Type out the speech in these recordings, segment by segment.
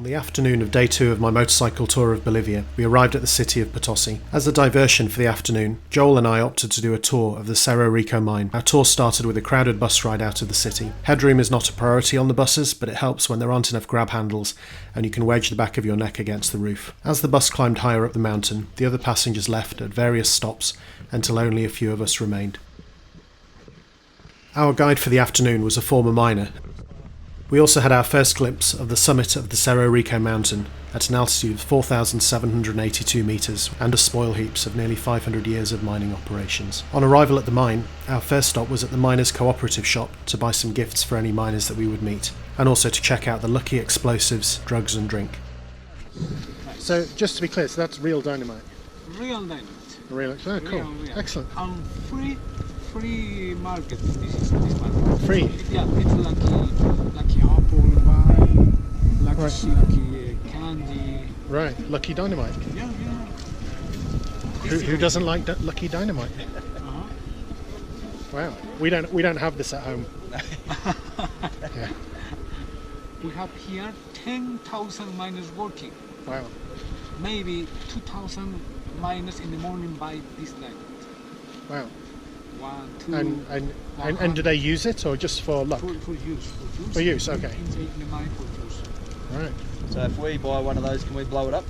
On the afternoon of day 2 of my motorcycle tour of Bolivia, we arrived at the city of Potosi. As a diversion for the afternoon, Joel and I opted to do a tour of the Cerro Rico mine. Our tour started with a crowded bus ride out of the city. Headroom is not a priority on the buses, but it helps when there aren't enough grab handles and you can wedge the back of your neck against the roof. As the bus climbed higher up the mountain, the other passengers left at various stops until only a few of us remained. Our guide for the afternoon was a former miner. We also had our first glimpse of the summit of the Cerro Rico mountain at an altitude of 4,782 metres and a spoil heaps of nearly 500 years of mining operations. On arrival at the mine, our first stop was at the miners' cooperative shop to buy some gifts for any miners that we would meet, and also to check out the lucky explosives, drugs and drink. So just to be clear, so that's real dynamite? Real dynamite. Real, oh cool, real. Excellent. Free market, this market. Free? Yeah, it's lucky apple wine, lucky candy. Right, lucky dynamite. Yeah. Who doesn't like lucky dynamite? Uh-huh. Wow, we don't have this at home. Yeah. We have here 10,000 miners working. Wow. Maybe 2,000 miners in the morning buy this night. Wow. 1, 2. And do they use it or just for luck? For use. For use, okay. Inside the mine for use. Right. So if we buy one of those, can we blow it up?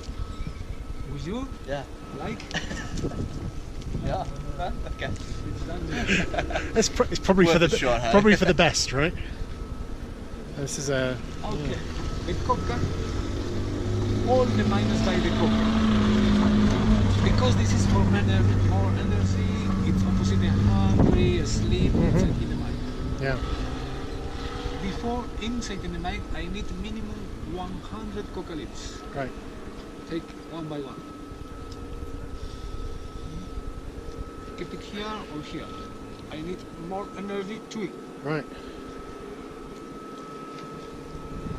With you? Yeah. Like? Yeah. Okay. It's probably Worth for the a shot, hey? probably for the best, right? This is a. Okay. The coca. All the miners buy the coca. Because this is more energy, it's opposite the hungry, asleep, inside in the mine. Yeah. Before inside in the mine, I need minimum 100 coca leaves. Right. Take one by one. Keep it here or here. I need more energy to it. Right.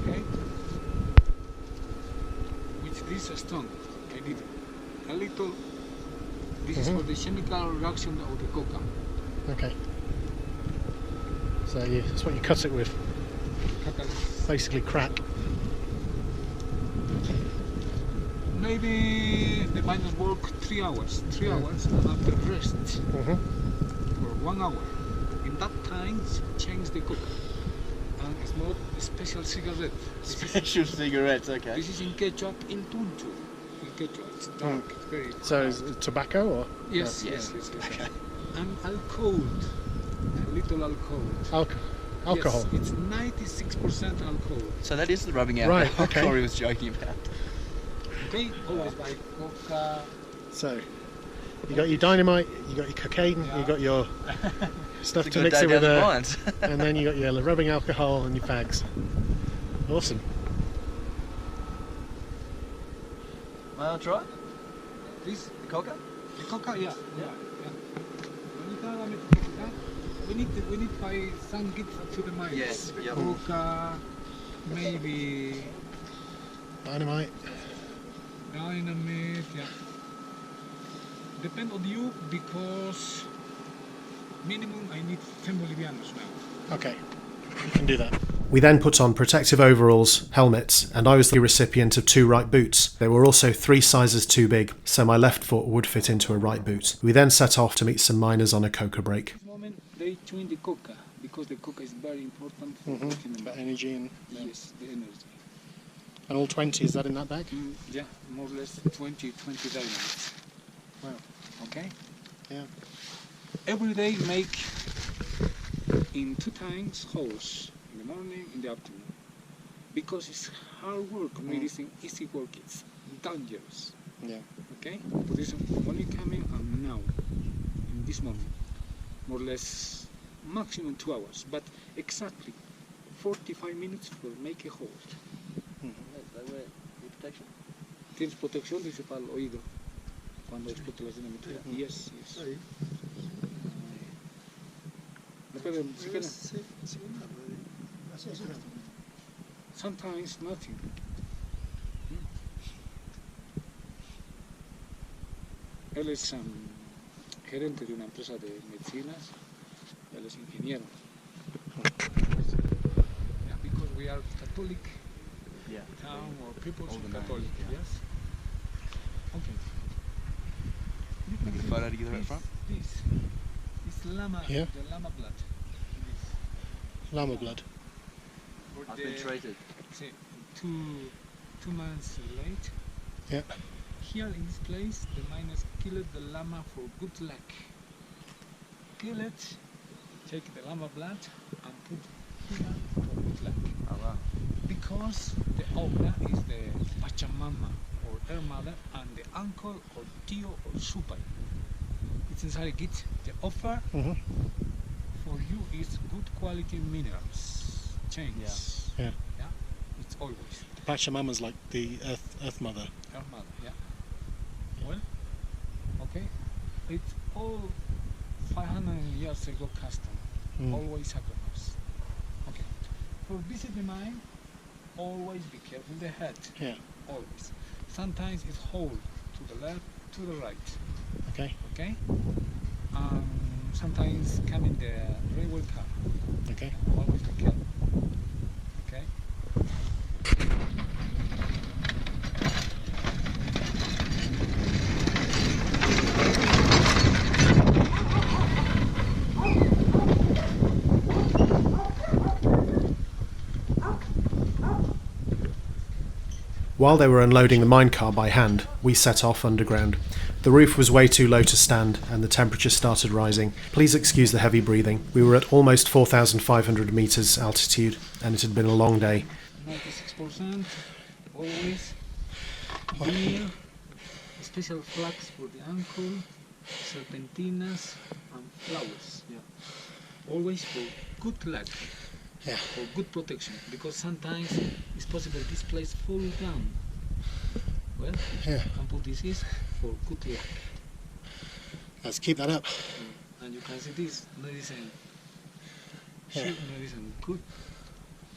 Okay? With this stone, I need a little. This is for the chemical reaction of the coca. Okay. So that's what you cut it with. Basically crack. Maybe the miners work 3 hours. 3 hours and after rest for 1 hour. In that time, change the coca and smoke a special cigarette. Special cigarettes, okay. This is in ketchup in Tunchu. In ketchup, it's dark. It's very So dark. is it tobacco or? Yes. Okay. And alcohol, a little alcohol. Alcohol. Yes, it's 96% alcohol. So that is the rubbing out Right, that okay. Corey was joking about. Okay, always buy coca. So you got your dynamite, you got your cocaine, you got your stuff It's a to good mix day it with, down the mines. and then you got your rubbing alcohol and your fags. Awesome. May I try? This, The coca? the coca, yeah. We need to buy some gifts to the mines. Yes, yep. Coca, maybe Dynamite. dynamite, yeah. Depend on you because minimum I need 10 Bolivianos now. Okay, you can do that. We then put on protective overalls, helmets, and I was the recipient of 2 right boots. They were also 3 sizes too big, so my left foot would fit into a right boot. We then set off to meet some miners on a coca break. At this moment they tune the coca because the coca is very important for working in the About energy and Yes, the energy. and all 20, is that in that bag? Yeah, more or less 20 dynamites. Wow. Okay? Yeah. Every day make in 2 times holes, in the morning, in the afternoon. Because it's hard work, really isn't easy work, it's dangerous. Yeah. Okay? But this only coming and now, in this moment. More or less maximum 2 hours, but exactly 45 minutes for make a hole. They wear protection? Tienes protección, dice para el oído. Cuando explote la dinamita. Yes. Sometimes nothing. Él es gerente de una empresa de medicinas. Él es ingeniero. Yeah, because we are Catholic, Yeah. town or people All the names, Catholic. yeah. Yes. Okay. You Can we can get a see photo together at this, front? This llama, Yeah. the llama blood. This. Llama blood. For I've the, been treated. say, 2 months late. Yeah. Here in this place, the miners killed the llama for good luck. Kill it, take the llama blood, and put here for good luck. Oh wow. Because the obra is the Pachamama or her mother and the uncle or tio or supay. It's inside it. The offer Mhm. for you is good quality minerals. Chains. Yeah. Yeah. It's always The Pachamama's like the Earth Mother. her mother. Yeah. Well, okay. It's all 500 years ago custom. Mm. Always sacrifice. Okay. For visit the mine, always be careful the head. Yeah. Always. Sometimes it's hold to the left, to the right. Okay. Okay? Sometimes come in the railway car. Okay. Always be careful. Okay? While they were unloading the minecar by hand, we set off underground. The roof was way too low to stand and the temperature started rising. Please excuse the heavy breathing. We were at almost 4,500 metres altitude and it had been a long day. 96% always. Beer, special flags for the ankle, serpentinas and flowers. Yeah. Always for good luck. Yeah. For good protection. Because sometimes it's possible this place fall down. Well, Yeah. example this is for good luck. Let's keep that up. And you can see this medicine. Yeah. Shape medicine good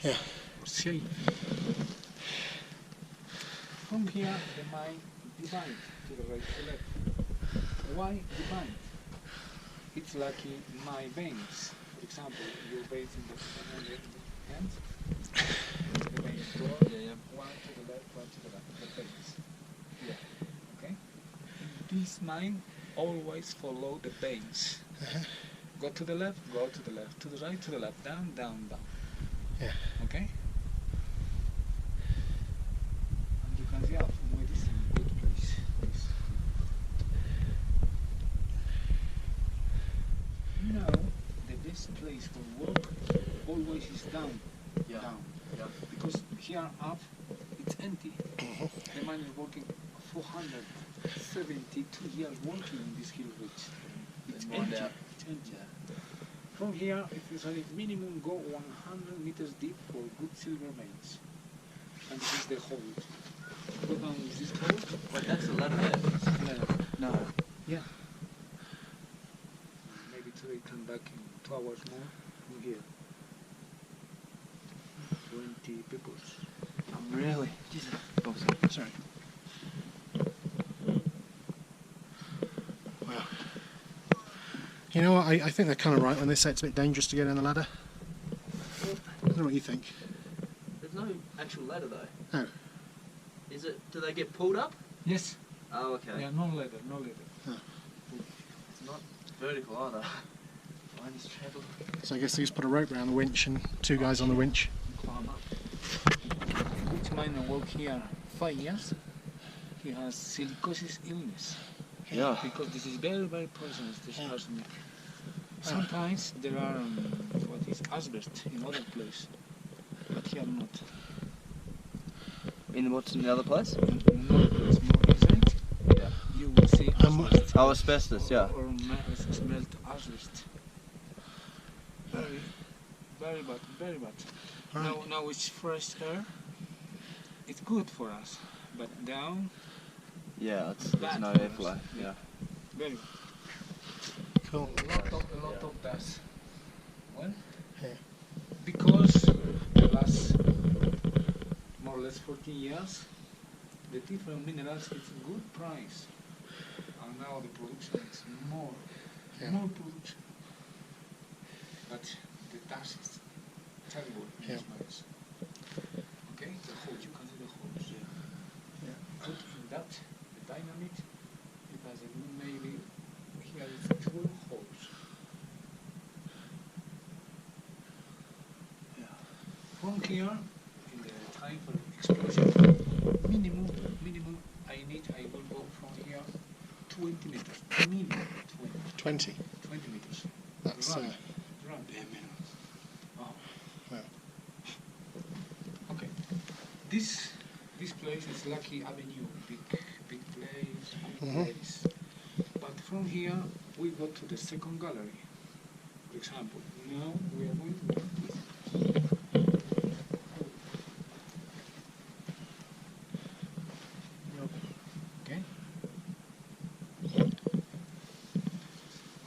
Yeah. or shape. From here the mind divide to the right to the left. Why divide? It's like in my veins. For example, your veins in the hands. The veins go one to the left, one to the left. The veins. Yeah. Okay? In this mind, always follow the veins. Go to the left, go to the left, to the right, to the left, down, down, down. Yeah. Okay? And you can see out from where this is a good place. This. You know, the best place for work always is down. Yeah. Down. Yeah. Because here up, it's empty. The man is working 472 years working in this hill ridge. It's They mined empty. out. It's empty. Yeah. From here, it is only minimum go 100 meters deep for good silver veins. And this is the hole. Go down with this hole. Wait, that's the ladder there. No. Yeah. Maybe today come back in 2 hours more from here. 20 people. Really? Jesus. Oh, sorry. Wow. You know what? I think they're kind of right when they say it's a bit dangerous to get in the ladder. I don't know what you think. There's no actual ladder though. No. Is it? Do they get pulled up? Yes. Oh, okay. Yeah, no leather, no leather. It's not vertical either. Mine is travel. So I guess they just put a rope around the winch and 2 guys on the winch. Climb up. Which miner work here 5 years. He has silicosis illness. Yeah. Because this is very, very poisonous, this arsenic. Sometimes there are what is asbestos in other place, but here not. In what's in the other place? In another place more inside, Yeah. you will see asbestos. Oh, asbestos. Yeah. Or smelt asbestos. Very, very bad, very bad. Right. Now it's fresh air. It's good for us, but down, Yeah. There's Bad no for airflow. us. Yeah. very Cool. a lot of dust. Well, Yeah. because the last more or less 14 years, the different minerals it's a good price, and now the production is more, Yeah. more production. But the dust is terrible in Yeah. these mines. Okay, the hole you can from here, in the time for explosion, minimum, I will go from here 20 meters. Minimum 20. 20 meters. That's Run. bare minimum. Oh. Wow. Okay. This place is Lucky Avenue. Big place, place. But from here we go to the second gallery. For example, now we are going to this. Okay.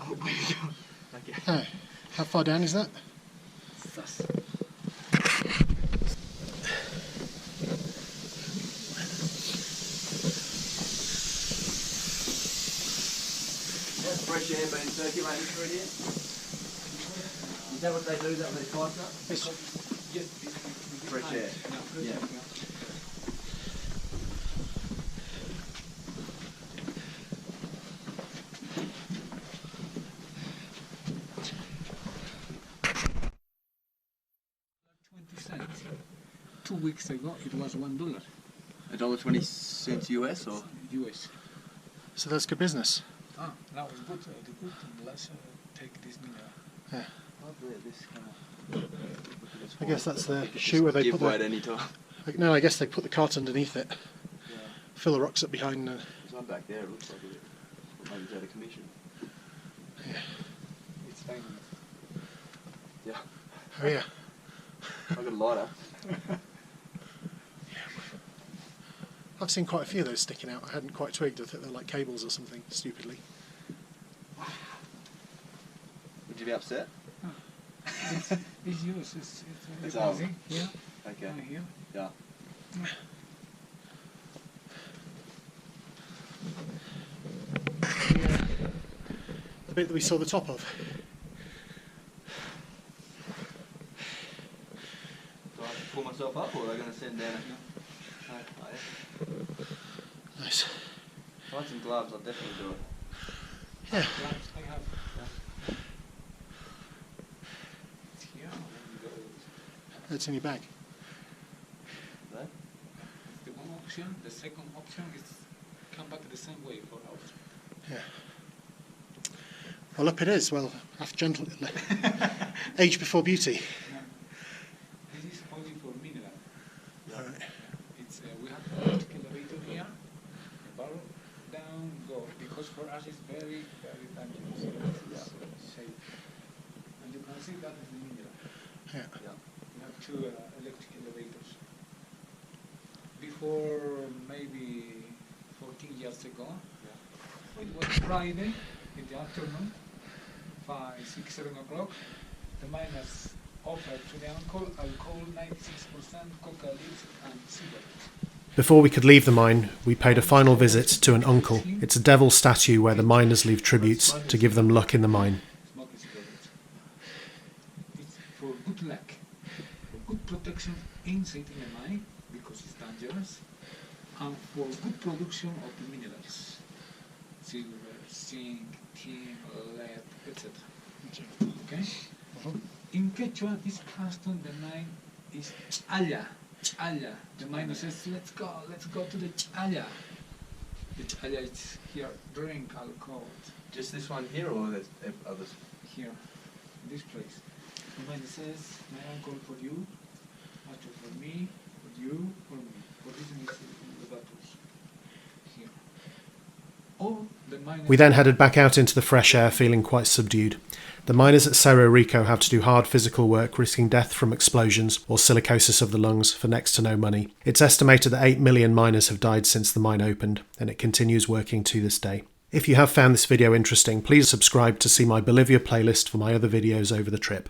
Oh my god. Okay. Oh, how far down is that? Sus. Fresh air being circulated through here. Is that what they do? Is that what they pipes up? Yes. Fresh air. Yeah. $0.20. 2 weeks ago it was $1. $1.20 US or? US. So that's good business. Ah, now it's good. The good. Let's take this mineral. Yeah. This kind I guess that's the chute where they give put way at the... any time. No, I guess they put the cart underneath it. Yeah. Fill the rocks up behind. There's one back there. It looks like it. Maybe it's out of commission. It's Dynamite. Yeah. Oh yeah. I got a lighter. I've seen quite a few of those sticking out. I hadn't quite twigged. I thought they're like cables or something, stupidly. Would you be upset? It's yours. It's ours. Here. Okay. Here. Yeah. The bit that we saw the top of. Do I have to pull myself up, or are they going to send down a... Nice. Find some gloves, I'll definitely do it. Yeah. Gloves I have. It's here. It's in your bag. No? The one option. The second option is come back the same way for out. Yeah. Well, up it is. Well, age before beauty. No. This is only for mineral. All right. It's we have a electric elevator here. The barrel down go because for us it's very dangerous. It's safe. And you can see that is the mineral. Yeah. Yeah. We have 2 electric elevators. Before maybe 14 years ago, it was Friday in the afternoon, 5, 6, 7 o'clock. The miners offered to the uncle alcohol 96%, coca leaves and cigarettes. Before we could leave the mine, we paid a final visit to an uncle. It's a devil statue where the miners leave tributes to give them luck in the mine. Smoking cigarettes. It's for good luck, for good protection inside the mine because it's dangerous, and for good production of the minerals, silver, zinc, tin, lead, etc. Okay? In Quechua, this custom, the mine is ch'alla. Ch'alla. The miner says, let's go to the ch'alla. The ch'alla is here, drink alcohol. Just this one here, or there's others? Here, this place. The miner says, my uncle for you, after for me, for you, for me. For this is the battles. Here. All the miners... We then headed back out into the fresh air feeling quite subdued. The miners at Cerro Rico have to do hard physical work, risking death from explosions or silicosis of the lungs for next to no money. It's estimated that 8 million miners have died since the mine opened, and it continues working to this day. If you have found this video interesting, please subscribe to see my Bolivia playlist for my other videos over the trip.